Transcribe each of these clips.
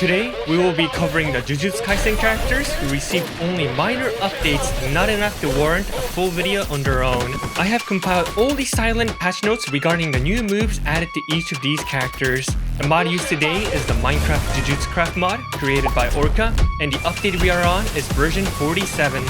Today, we will be covering the Jujutsu Kaisen characters who received only minor updates, not enough to warrant a full video on their own. I have compiled all the silent patch notes regarding the new moves added to each of these characters. The mod used today is the Minecraft Jujutsu Craft Mod, created by Orca, and the update we are on is version 47.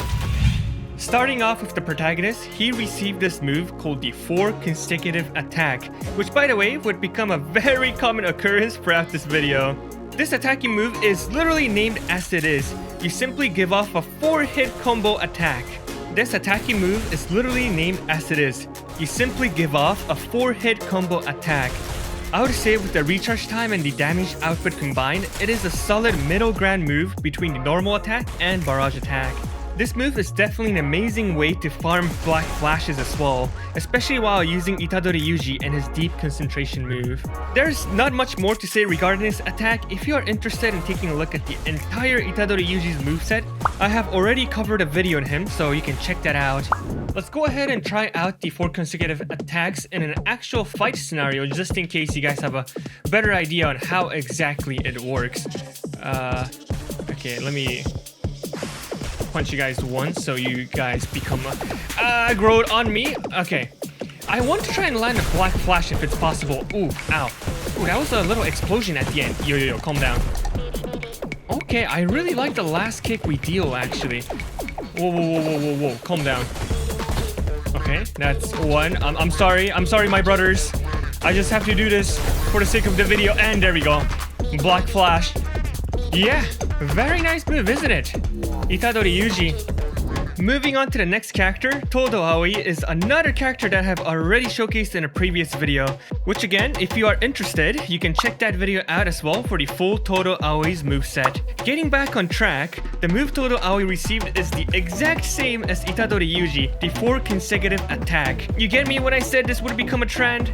Starting off with the protagonist, he received this move called the 4 consecutive attack, which by the way would become a very common occurrence throughout this video. This attacking move is literally named as it is. You simply give off a 4-hit combo attack. This attacking move is literally named as it is. You simply give off a 4-hit combo attack. I would say with the recharge time and the damage output combined, it is a solid middle ground move between the normal attack and barrage attack. This move is definitely an amazing way to farm black flashes as well, especially while using Itadori Yuji and his deep concentration move. There's not much more to say regarding this attack. If you are interested in taking a look at the entire Itadori Yuji's moveset, I have already covered a video on him, so you can check that out. Let's go ahead and try out the 4 consecutive attacks in an actual fight scenario, just in case you guys have a better idea on how exactly it works. Okay, let me punch you guys once so you guys become aggroed on me. Okay, I want to try and land a black flash if it's possible. Ooh, ow. Ooh, that was a little explosion at the end. Yo, calm down. Okay, I really like the last kick we deal actually. Whoa, calm down. Okay, that's one. I'm sorry my brothers. I just have to do this for the sake of the video, and there we go. Black flash. Yeah, very nice move, isn't it? Itadori Yuji. Moving on to the next character, Todo Aoi is another character that I have already showcased in a previous video, which again, if you are interested, you can check that video out as well for the full Todo Aoi's moveset. Getting back on track, the move Todo Aoi received is the exact same as Itadori Yuji, the 4 consecutive attack. You get me when I said this would become a trend?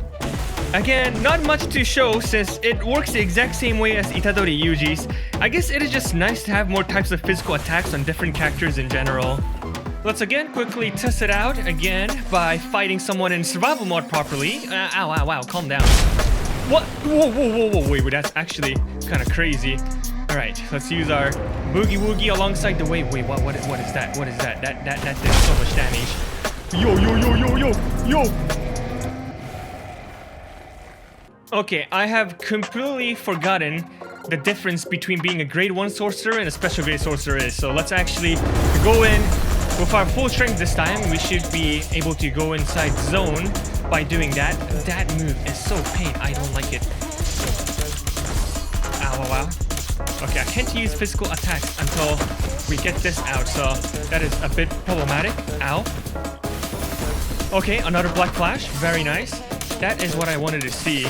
Again, not much to show since it works the exact same way as Itadori Yuji's. I guess it is just nice to have more types of physical attacks on different characters in general. Let's again quickly test it out again by fighting someone in survival mode properly. Ow, calm down. What? Whoa, wait, that's actually kind of crazy. Alright, let's use our boogie woogie alongside the wave. Wait, what is that? What is that? That did so much damage. Yo. Okay, I have completely forgotten the difference between being a grade 1 sorcerer and a special grade sorcerer is. So let's actually go in with our full strength this time. We should be able to go inside zone by doing that. That move is so pain. I don't like it. Ow. Okay, I can't use physical attacks until we get this out. So that is a bit problematic. Ow. Okay, another black flash. Very nice. That is what I wanted to see.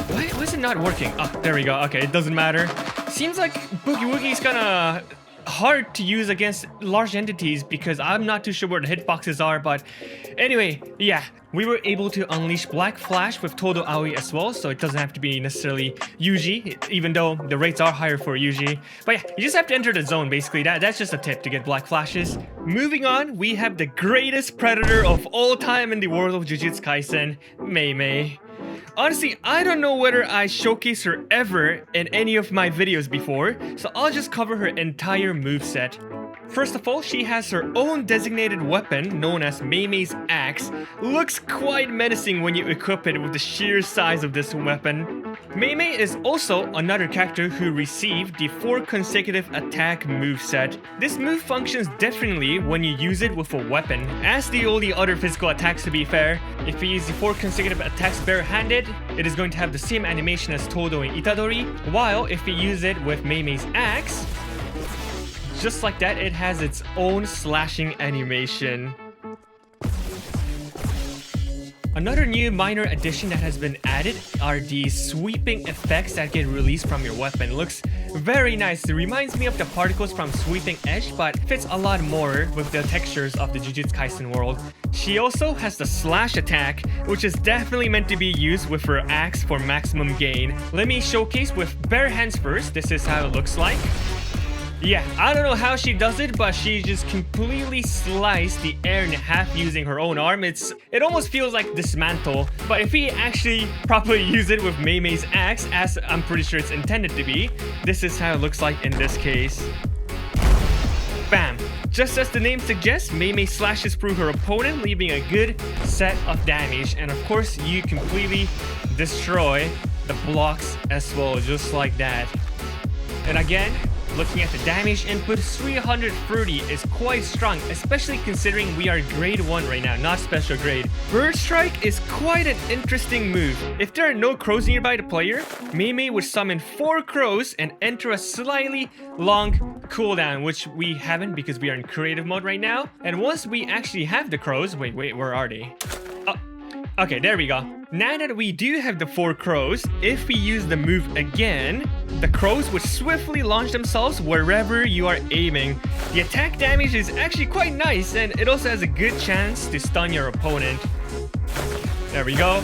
Why was it not working? Oh, there we go. Okay, it doesn't matter. Seems like Boogie Woogie is kind of hard to use against large entities because I'm not too sure where the hitboxes are, but anyway, yeah, we were able to unleash Black Flash with Todo Aoi as well, so it doesn't have to be necessarily Yuji, even though the rates are higher for Yuji. But yeah, you just have to enter the zone, basically. That's just a tip to get Black Flashes. Moving on, we have the greatest predator of all time in the world of Jujutsu Kaisen, Mei Mei. Honestly, I don't know whether I showcased her ever in any of my videos before, so I'll just cover her entire moveset. First of all, she has her own designated weapon known as Mei Mei's axe. Looks quite menacing when you equip it with the sheer size of this weapon. Mei Mei is also another character who received the 4 consecutive attack moveset. This move functions differently when you use it with a weapon. As the only other physical attacks, to be fair, if you use the 4 consecutive attacks barehanded, it is going to have the same animation as Todo and Itadori, while if you use it with Mei Mei's axe, just like that, it has its own slashing animation. Another new minor addition that has been added are the sweeping effects that get released from your weapon. Looks very nice. It reminds me of the particles from Sweeping Edge, but fits a lot more with the textures of the Jujutsu Kaisen world. She also has the slash attack, which is definitely meant to be used with her axe for maximum gain. Let me showcase with bare hands first. This is how it looks like. Yeah, I don't know how she does it, but she just completely sliced the air in half using her own arm. It almost feels like dismantle, but if we actually properly use it with Mei Mei's axe, as I'm pretty sure it's intended to be, this is how it looks like in this case. Bam! Just as the name suggests, Mei Mei slashes through her opponent, leaving a good set of damage, and of course you completely destroy the blocks as well, just like that. And again, looking at the damage input, 330 is quite strong, especially considering we are grade 1 right now, not special grade. Bird Strike is quite an interesting move. If there are no crows nearby the player, Mei Mei would summon 4 crows and enter a slightly long cooldown, which we haven't because we are in creative mode right now. And once we actually have the crows, wait, where are they? Okay, there we go. Now that we do have the 4 crows, if we use the move again, the crows would swiftly launch themselves wherever you are aiming. The attack damage is actually quite nice, and it also has a good chance to stun your opponent. There we go.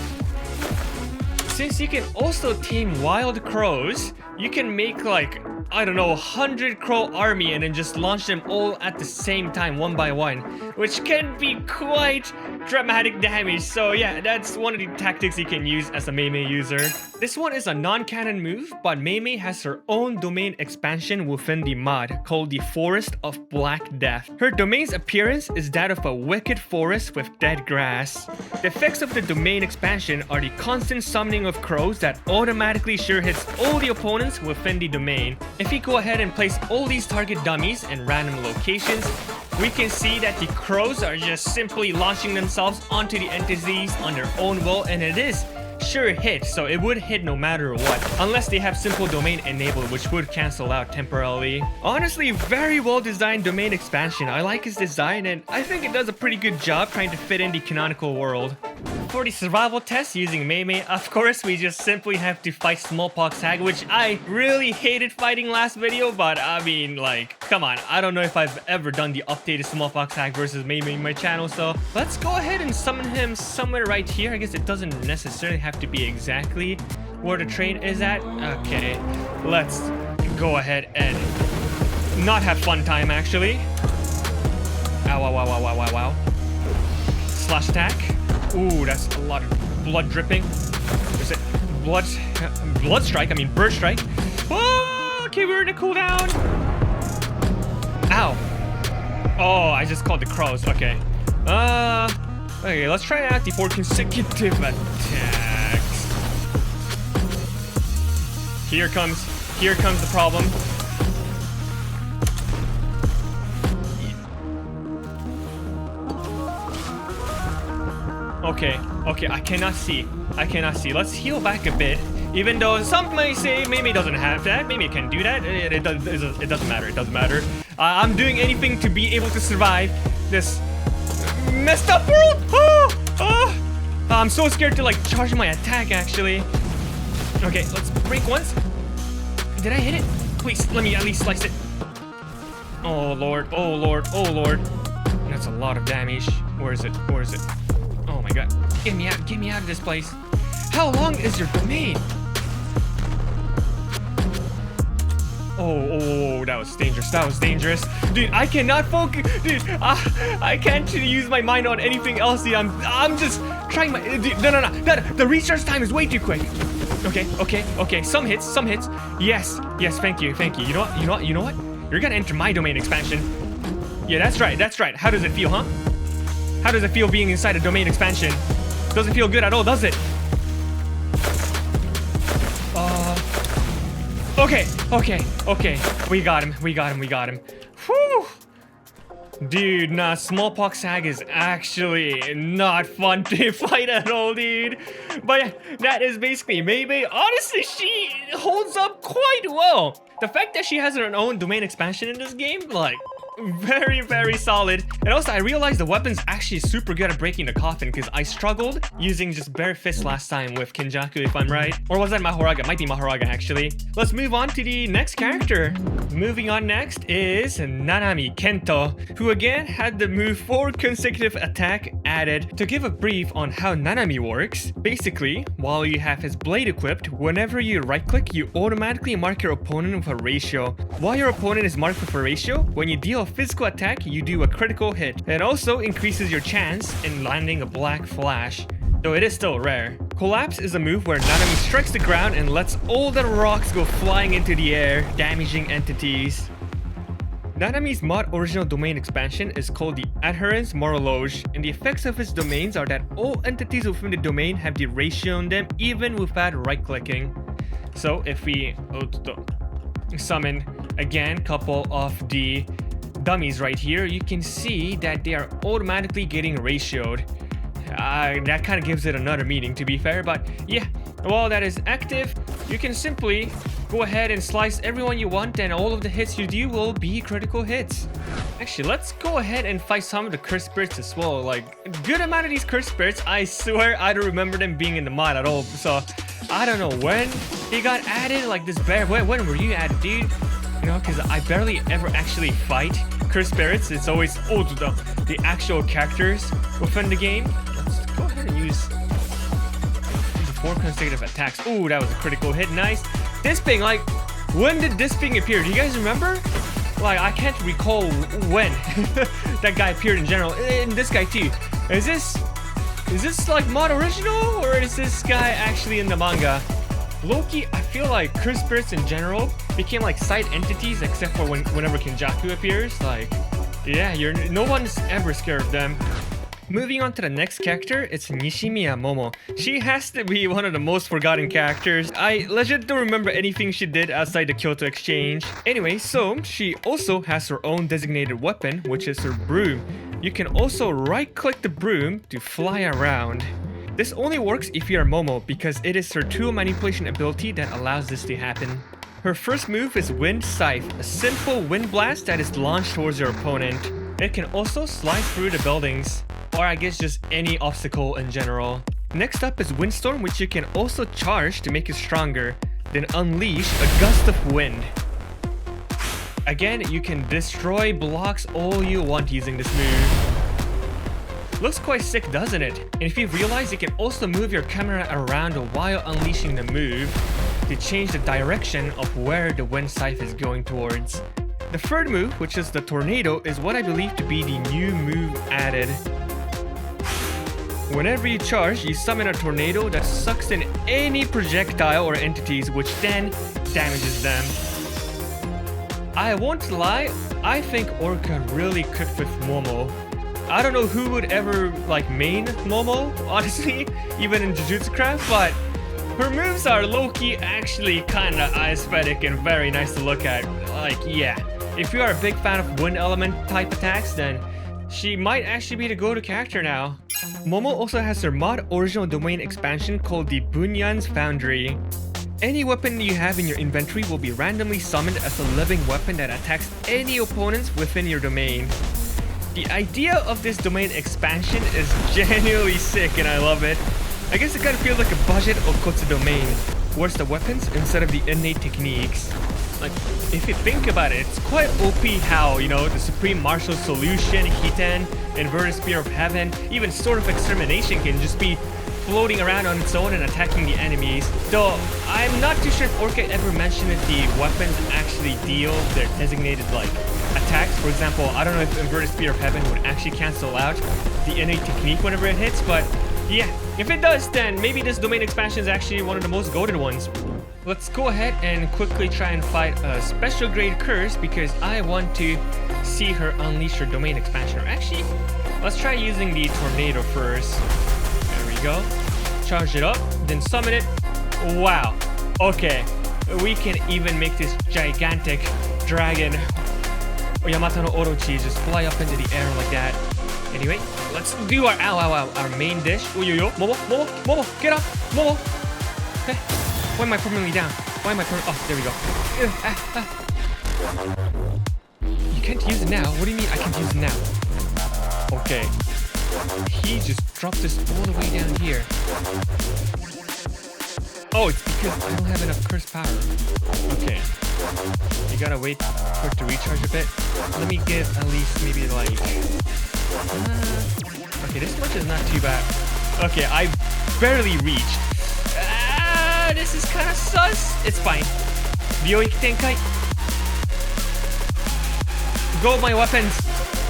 Since you can also tame wild crows, you can make like, I don't know, 100 crow army and then just launch them all at the same time, one by one, which can be quite dramatic damage. So yeah, that's one of the tactics you can use as a Mei Mei user. This one is a non-canon move, but Mei Mei has her own domain expansion within the mod called the Forest of Black Death. Her domain's appearance is that of a wicked forest with dead grass. The effects of the domain expansion are the constant summoning of crows that automatically sure hits all the opponents within the domain. If we go ahead and place all these target dummies in random locations, we can see that the crows are just simply launching themselves onto the entities on their own will, and it is sure hit, so it would hit no matter what, unless they have simple domain enabled, which would cancel out temporarily. Honestly, very well designed domain expansion. I like his design, and I think it does a pretty good job trying to fit in the canonical world. For the survival test using Mei Mei, of course, we just simply have to fight Smallpox Hag, which I really hated fighting last video, but I mean, like, come on. I don't know if I've ever done the updated Smallpox Hag versus Mei Mei in my channel, so let's go ahead and summon him somewhere right here. I guess it doesn't necessarily have to be exactly where the train is at. Okay, let's go ahead and not have fun time, actually. Ow, ow, ow, ow, ow, ow, ow. Slash attack. Ooh, that's a lot of blood dripping. Is it blood strike? I mean bird strike. Oh, okay, we're in a cooldown. Ow. Oh, I just called the crows. Okay. Okay, let's try out the 4 consecutive attacks. Here comes the problem. Okay, I cannot see. Let's heal back a bit. Even though some may say Mei Mei doesn't have that, Mei Mei can do that. It doesn't matter. I'm doing anything to be able to survive this messed up world. I'm so scared to like charge my attack actually. Okay, let's break once. Did I hit it? Please, let me at least slice it. Oh lord. That's a lot of damage. Where is it? Oh my god. Get me out of this place. How long is your domain? Oh, that was dangerous. Dude, I cannot focus. Dude, I can't use my mind on anything else. Dude, I'm just trying my. Dude, no. The recharge time is way too quick. Okay. Some hits. Yes. Thank you. You know what? You're gonna enter my domain expansion. Yeah, that's right. How does it feel, huh? How does it feel being inside a domain expansion? Doesn't feel good at all, does it? Okay. We got him. Whew. Dude, nah, Smallpox Hag is actually not fun to fight at all, dude. But yeah, that is basically Mei Mei. Honestly, she holds up quite well. The fact that she has her own domain expansion in this game, like, very solid. And also I realized the weapon's actually super good at breaking the coffin, because I struggled using just bare fists last time with Kinjaku, if I'm right. Or was that Mahoraga? Might be Mahoraga actually. Let's move on to the next character. Moving on next is Nanami Kento, who again had the move 4 consecutive attack added. To give a brief on how Nanami works, basically, while you have his blade equipped, whenever you right click, you automatically mark your opponent with a ratio. While your opponent is marked with a ratio, when you deal a physical attack, you do a critical hit. It also increases your chance in landing a black flash, though it is still rare. Collapse is a move where Nanami strikes the ground and lets all the rocks go flying into the air, damaging entities. Nanami's mod original domain expansion is called the Adherence Moraloge, and the effects of his domains are that all entities within the domain have the ratio on them even without right-clicking. So if we summon again couple of the dummies right here, you can see that they are automatically getting ratioed. That kind of gives it another meaning, to be fair, but yeah, while that is active, you can simply go ahead and slice everyone you want, and all of the hits you do will be critical hits. Actually, let's go ahead and fight some of the curse spirits as well. Like, a good amount of these curse spirits, I swear I don't remember them being in the mod at all, so I don't know when they got added. Like this bear, when were you added, dude? You know, because I barely ever actually fight curse spirits. It's always the actual characters within the game. Let's go ahead and use 4 consecutive attacks. Ooh, that was a critical hit. Nice. This thing, like, when did this thing appear? Do you guys remember? Like, I can't recall when that guy appeared in general. And this guy too. Is this like mod original, or is this guy actually in the manga? Loki, I feel like curse spirits in general became like side entities, except for whenever Kenjaku appears. Like, yeah, no one's ever scared of them. Moving on to the next character, it's Nishimiya Momo. She has to be one of the most forgotten characters. I legit don't remember anything she did outside the Kyoto Exchange. Anyway, so she also has her own designated weapon, which is her broom. You can also right-click the broom to fly around. This only works if you are Momo, because it is her tool manipulation ability that allows this to happen. Her first move is Wind Scythe, a simple wind blast that is launched towards your opponent. It can also slide through the buildings, or I guess just any obstacle in general. Next up is Windstorm, which you can also charge to make it stronger, then unleash a gust of wind. Again, you can destroy blocks all you want using this move. Looks quite sick, doesn't it? And if you realize, you can also move your camera around while unleashing the move to change the direction of where the wind scythe is going towards. The third move, which is the tornado, is what I believe to be the new move added. Whenever you charge, you summon a tornado that sucks in any projectile or entities, which then damages them. I won't lie, I think Orca really cooked with Momo. I don't know who would ever like main Momo, honestly, even in Jujutsu Craft, but her moves are low-key actually kinda aesthetic and very nice to look at. Like, yeah, if you are a big fan of wind element type attacks, then she might actually be the go-to character now. Momo also has her mod original domain expansion called the Bunyan's Foundry. Any weapon you have in your inventory will be randomly summoned as a living weapon that attacks any opponents within your domain. The idea of this domain expansion is genuinely sick, and I love it. I guess it kind of feels like a budget Okotsu domain, where it's the weapons instead of the innate techniques. Like, if you think about it, it's quite OP how, you know, the Supreme Martial Solution, Hiten, Inverted Spear of Heaven, even Sword of Extermination can just be floating around on its own and attacking the enemies. Though, I'm not too sure if Orca ever mentioned if the weapons actually deal their designated, like, attacks. For example, I don't know if Inverted Spear of Heaven would actually cancel out the innate technique whenever it hits, but yeah, if it does, then maybe this domain expansion is actually one of the most goated ones. Let's go ahead and quickly try and fight a special grade curse, because I want to see her unleash her domain expansion. Or actually, let's try using the tornado first. There we go. Charge it up, then summon it. Wow. Okay, we can even make this gigantic dragon or Yamato no Orochi just fly up into the air like that. Anyway, let's do our main dish. Oh, yo, Momo, get up, Momo. Hey, why am I permanently down? Why am I permanently? Oh, there we go. You can't use it now. What do you mean I can't use it now? Okay. He just dropped this all the way down here. Oh, it's because I don't have enough curse power. Okay. You gotta wait for it to recharge a bit. Let me give at least maybe like... okay, this much is not too bad. Okay, I barely reached. This is kind of sus. It's fine. Ryoiki Tenkai. Go my weapons.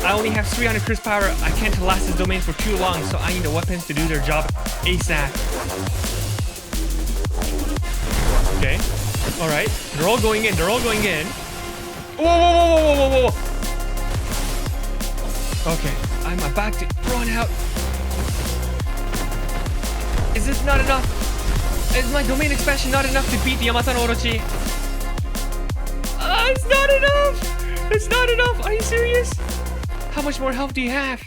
I only have 300 curse power. I can't last this domain for too long, so I need the weapons to do their job ASAP. Okay. Alright. They're all going in. They're all going in. Whoa, whoa, whoa, whoa, whoa, whoa. Okay. I'm about to run out. Is this not enough? Is my domain expansion not enough to beat the Yamata no Orochi? It's not enough! It's not enough! Are you serious? How much more health do you have?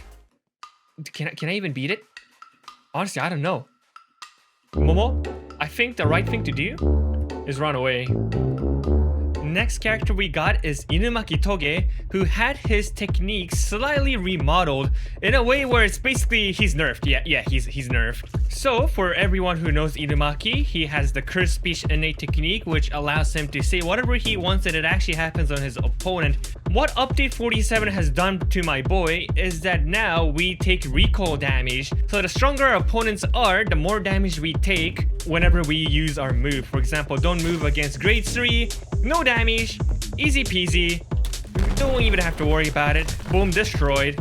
Can I even beat it? Honestly, I don't know. Momo, I think the right thing to do is run away. Next character we got is Inumaki Toge, who had his techniques slightly remodeled in a way where it's basically he's nerfed. Yeah, he's nerfed. So for everyone who knows Inumaki, he has the curse speech innate technique, which allows him to say whatever he wants and it actually happens on his opponent. What update 47 has done to my boy is that now we take recoil damage. So the stronger our opponents are, the more damage we take whenever we use our move. For example, don't move against grade 3, no damage, easy peasy, don't even have to worry about it. Boom, destroyed.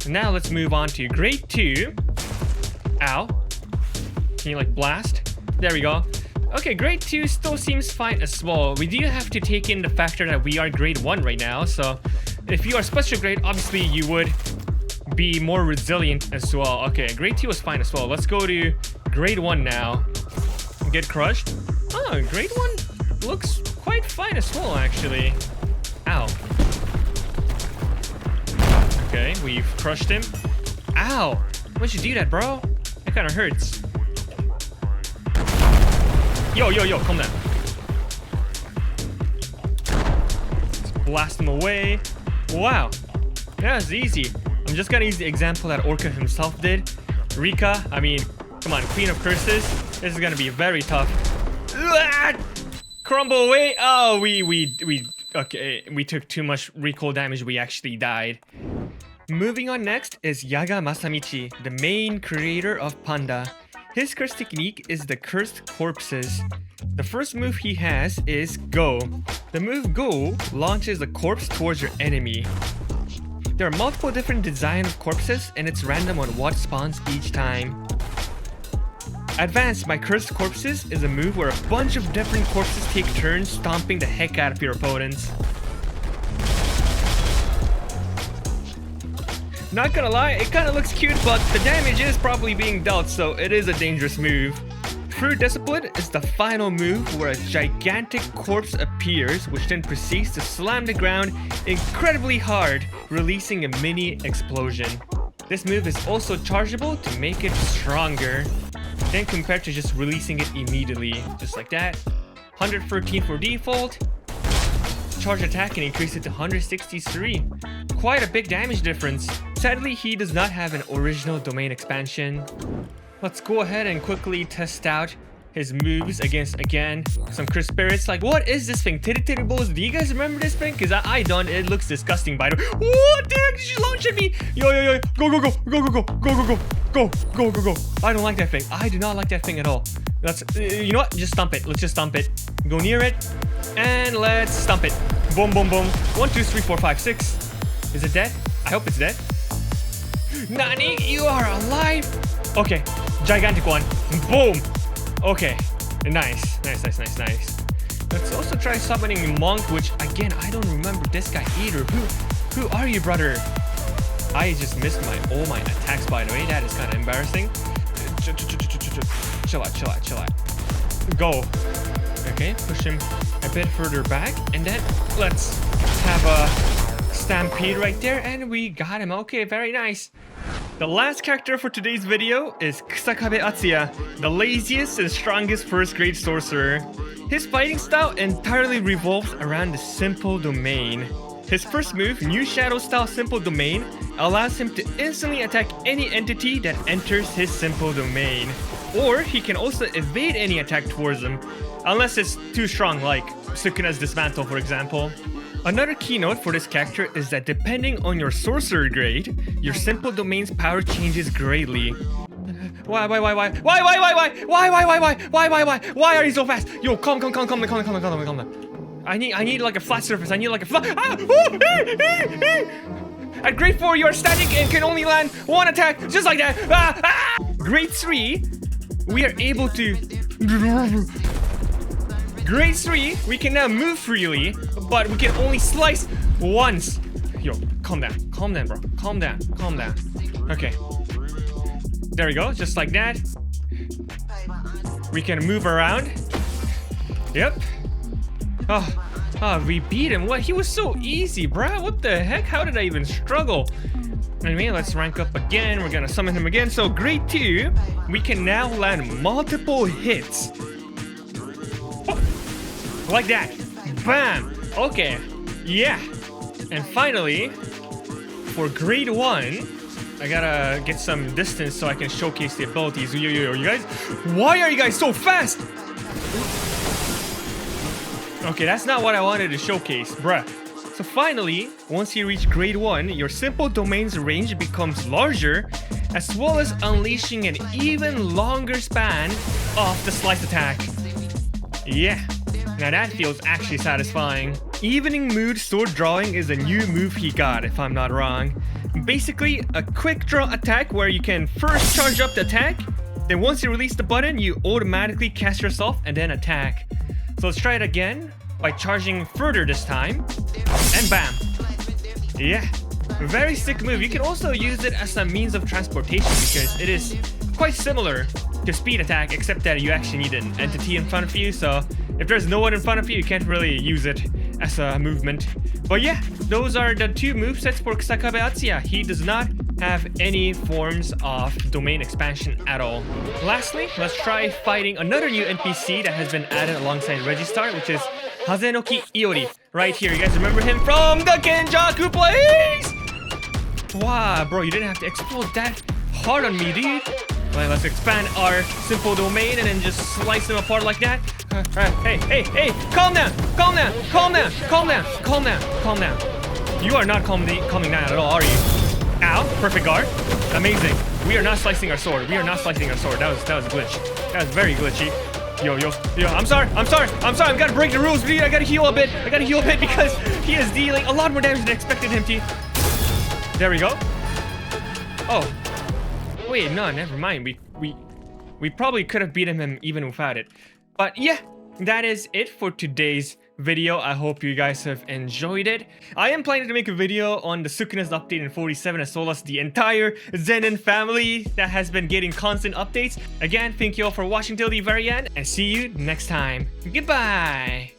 Now let's move on to grade 2. Ow. Can you like blast? There we go. Okay, grade 2 still seems fine as well. We do have to take in the factor that we are grade 1 right now. So if you are special grade, obviously you would be more resilient as well. Okay, grade 2 was fine as well. Let's go to grade 1 now. Get crushed. Oh, grade 1 looks quite fine as well, actually. Ow. Okay, we've crushed him. Ow! Why'd you do that, bro? That kind of hurts. Yo, calm down. Let's blast him away. Wow. That was easy. I'm just gonna use the example that Orca himself did. Rika, I mean, come on, Queen of Curses. This is gonna be very tough. Crumble away. Oh, okay, we took too much recoil damage. We actually died. Moving on next is Yaga Masamichi, the main creator of Panda. His curse technique is the Cursed Corpses. The first move he has is Go. The move Go launches a corpse towards your enemy. There are multiple different designs of corpses and it's random on what spawns each time. Advanced by Cursed Corpses is a move where a bunch of different corpses take turns stomping the heck out of your opponents. Not gonna lie, it kinda looks cute, but the damage is probably being dealt, so it is a dangerous move. True Discipline is the final move where a gigantic corpse appears, which then proceeds to slam the ground incredibly hard, releasing a mini explosion. This move is also chargeable to make it stronger, then compared to just releasing it immediately, just like that. 113 for default. Charge attack and increase it to 163. Quite a big damage difference. Sadly, he does not have an original domain expansion. Let's go ahead and quickly test out his moves against, again, some Curse Spirits. Like, what is this thing? Titty Titty Balls? Do you guys remember this thing? Because I don't. It looks disgusting, by the way. What the heck did she launch at me? Yo. Go. I don't like that thing. I do not like that thing at all. Let's, you know what? Just stomp it. Let's just stomp it. Go near it. And let's stomp it. Boom. 1, 2, 3, 4, 5, 6. Is it dead? I hope it's dead. Nani, you are alive. Okay, gigantic one. Boom. Okay, nice. Let's also try summoning Monk, which again, I don't remember this guy either. Who are you, brother? I just missed all my attacks, by the way. That is kind of embarrassing. Chill out. Go. Okay, push him a bit further back, and then let's have a stampede right there, and we got him. Okay, very nice. The last character for today's video is Kusakabe Atsuya, the laziest and strongest first grade sorcerer. His fighting style entirely revolves around the simple domain. His first move, New Shadow style simple domain, allows him to instantly attack any entity that enters his simple domain. Or he can also evade any attack towards him, unless it's too strong, like Sukuna's dismantle, for example. Another keynote for this character is that depending on your sorcerer grade, your simple domain's power changes greatly. Why are you so fast? Yo, calm down. I need like a flat surface. I need like a flat. At grade 4, you are static and can only land one attack, just like that. Grade 3, we are able to. Grade 3, we can now move freely, but we can only slice once. Yo, calm down, bro. Calm down. Okay. There we go, just like that. We can move around. Yep. Oh, we beat him. What? He was so easy, bruh. What the heck? How did I even struggle? Anyway, let's rank up again. We're gonna summon him again. So grade 2, we can now land multiple hits. Oh, like that. Bam. Okay. Yeah. And finally, for grade 1, I gotta get some distance so I can showcase the abilities. Yo, you guys, why are you guys so fast? Okay, that's not what I wanted to showcase, bruh. So finally, once you reach grade 1, your simple domain's range becomes larger, as well as unleashing an even longer span of the slice attack. Yeah, now that feels actually satisfying. Evening Mood Sword Drawing is a new move he got, if I'm not wrong. Basically, a quick draw attack where you can first charge up the attack, then once you release the button, you automatically cast yourself and then attack. So let's try it again by charging further this time, and bam. Yeah, very sick move. You can also use it as a means of transportation because it is quite similar to speed attack, except that you actually need an entity in front of you. So if there's no one in front of you, you can't really use it as a movement. But yeah, those are the 2 movesets for Kusakabe Atsuya. He does not have any forms of domain expansion at all. Lastly, let's try fighting another new NPC that has been added alongside Registar, which is Hazenoki Iori. Right here, you guys remember him from the Genjaku place? Wow, bro, you didn't have to explode that hard on me, dude. Right, let's expand our simple domain and then just slice them apart like that. Hey, calm down. You are not calming down at all, are you? Ow, perfect guard. Amazing. We are not slicing our sword. That was glitch. That was very glitchy. Yo, I'm sorry. I've got to break the rules, dude. I got to heal a bit because he is dealing a lot more damage than I expected him to. There we go. Oh. Wait, no, never mind. We probably could have beaten him even without it. But yeah, that is it for today's video. I hope you guys have enjoyed it. I am planning to make a video on the Sukuna's update in 47 as well as the entire Zenin family that has been getting constant updates. Again, thank you all for watching till the very end and see you next time. Goodbye!